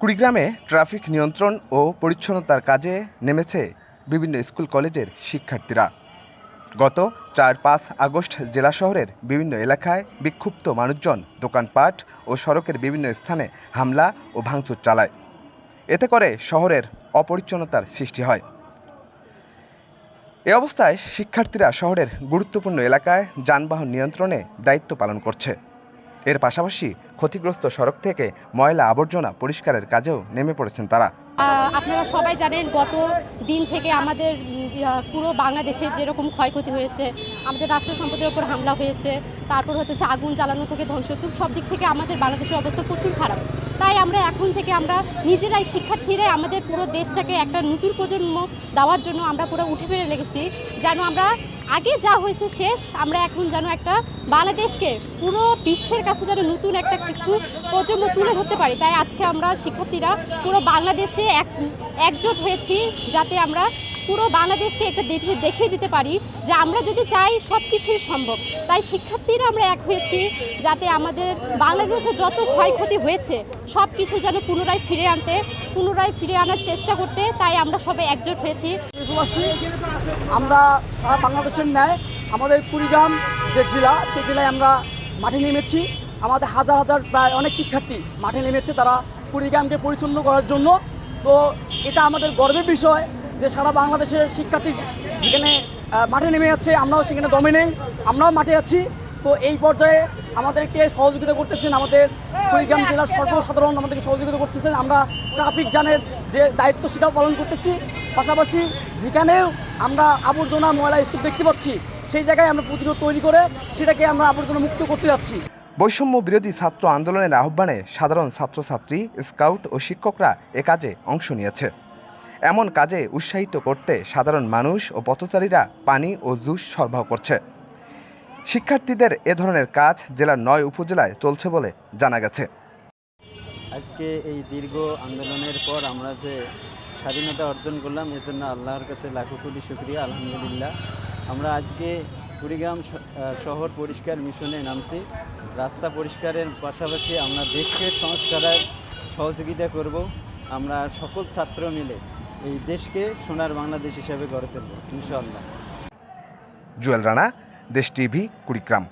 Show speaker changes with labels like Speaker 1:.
Speaker 1: কুড়িগ্রামে traffic নিয়ন্ত্রণ ও পরিচ্ছন্নতার কাজে নেমেছে বিভিন্ন স্কুল কলেজের শিক্ষার্থীরা। গত 4-5 আগস্ট জেলা শহরের বিভিন্ন এলাকায় বিক্ষুব্ধ মানুষজন দোকানপাট ও সড়কের বিভিন্ন স্থানে হামলা ও ভাঙচুর চালায়। এতে করে শহরের অপরিচ্ছন্নতার সৃষ্টি হয়। এ অবস্থায় শিক্ষার্থীরা শহরের গুরুত্বপূর্ণ এলাকায় যানবাহন নিয়ন্ত্রণে দায়িত্ব পালন করছে। এর পাশাপাশি ক্ষতিগ্রস্ত সড়ক থেকে ময়লা আবর্জনা পরিষ্কারের কাজেও নেমে পড়েছেন তারা।
Speaker 2: আপনারা সবাই জানেন গত দিন থেকে আমাদের পুরো বাংলাদেশে যেরকম ক্ষয়ক্ষতি হয়েছে, আমাদের রাষ্ট্র সম্পদের উপর হামলা হয়েছে, তারপর হতেছে আগুন জ্বালানো থেকে ধ্বংসস্তূপ, সব দিক থেকে আমাদের বাংলাদেশের অবস্থা প্রচুর খারাপ। তাই আমরা এখন থেকে আমরা নিজেরাই শিক্ষার্থীরাই আমাদের পুরো দেশটাকে একটা নতুন প্রজন্ম দেওয়ার জন্য আমরা পুরো উঠে বেড়ে লেগেছি, যেন আমরা আগে যা হয়েছে শেষ, আমরা এখন যেন একটা বাংলাদেশকে পুরো বিশ্বের কাছে যেন নতুন একটা কিছু প্রজন্ম তুলে ধরতে পারি। তাই আজকে আমরা শিক্ষার্থীরা পুরো বাংলাদেশে একজোট হয়েছি, যাতে আমরা পুরো বাংলাদেশকে একটা দেখিয়ে দিতে পারি যে আমরা যদি চাই সব কিছুই সম্ভব। তাই শিক্ষার্থীরা আমরা এক হয়েছি, যাতে আমাদের বাংলাদেশে যত ক্ষয়ক্ষতি হয়েছে সব কিছু যেন পুনরায় ফিরে আনার চেষ্টা করতে, তাই আমরা সবাই একজোট হয়েছি।
Speaker 3: আমরা সারা বাংলাদেশের ন্যায় আমাদের কুড়িগ্রাম যে জেলা, সেই জেলায় আমরা মাঠে নেমেছি। আমাদের হাজার হাজার প্রায় অনেক শিক্ষার্থী মাঠে নেমেছে তারা কুড়িগ্রামকে পরিচ্ছন্ন করার জন্য। তো এটা আমাদের গর্বের বিষয় যে সারা বাংলাদেশের শিক্ষার্থী যেখানে মাঠে নেমে আছে, আমরাও সেখানে দমে নেই, আমরাও মাঠে আছি। তো এই পর্যায়ে আমাদেরকে সহযোগিতা করতেছেন আমাদের কুড়িগ্রাম জেলার সর্বসাধারণ আমাদেরকে সহযোগিতা করতেছেন। আমরা ট্রাফিক জ্যামের যে দায়িত্ব সেটাও পালন করতেছি। পাশাপাশি যেখানেও আমরা আবর্জনা ময়লা স্তূপ দেখতে পাচ্ছি, সেই জায়গায় আমরা প্রতিরোধ তৈরি করে সেটাকে আমরা আবর্জনা মুক্ত করতে যাচ্ছি।
Speaker 1: বৈষম্য বিরোধী ছাত্র আন্দোলনের আহ্বানে সাধারণ ছাত্রছাত্রী, স্কাউট ও শিক্ষকরা এ কাজে অংশ নিয়েছে। এমন কাজে উৎসাহিত করতে সাধারণ মানুষ ও পথচারীরা পানি ও জুস সরবরাহ করছে। শিক্ষার্থীদের এ ধরনের কাজ জেলার 9 উপজেলায় চলছে বলে জানা গেছে।
Speaker 4: আজকে এই দীর্ঘ আন্দোলনের পর আমরা যে স্বাধীনতা অর্জন করলাম, এজন্য আল্লাহর কাছে লাখো কোটি শুকরিয়া, আলহামদুলিল্লাহ। আমরা আজকে কুড়িগ্রাম শহর পরিষ্কার মিশনে নামছি। রাস্তা পরিষ্কারের পাশাপাশি আমরা দেশকে সংস্কারের সহযোগিতা করব। আমরা সকল ছাত্র মিলে এই দেশকে সোনার বাংলাদেশ হিসাবে গড়ে তুলব ইনশাআল্লাহ।
Speaker 1: জুয়েল রানা, দেশ টিভি, কুড়িগ্রাম।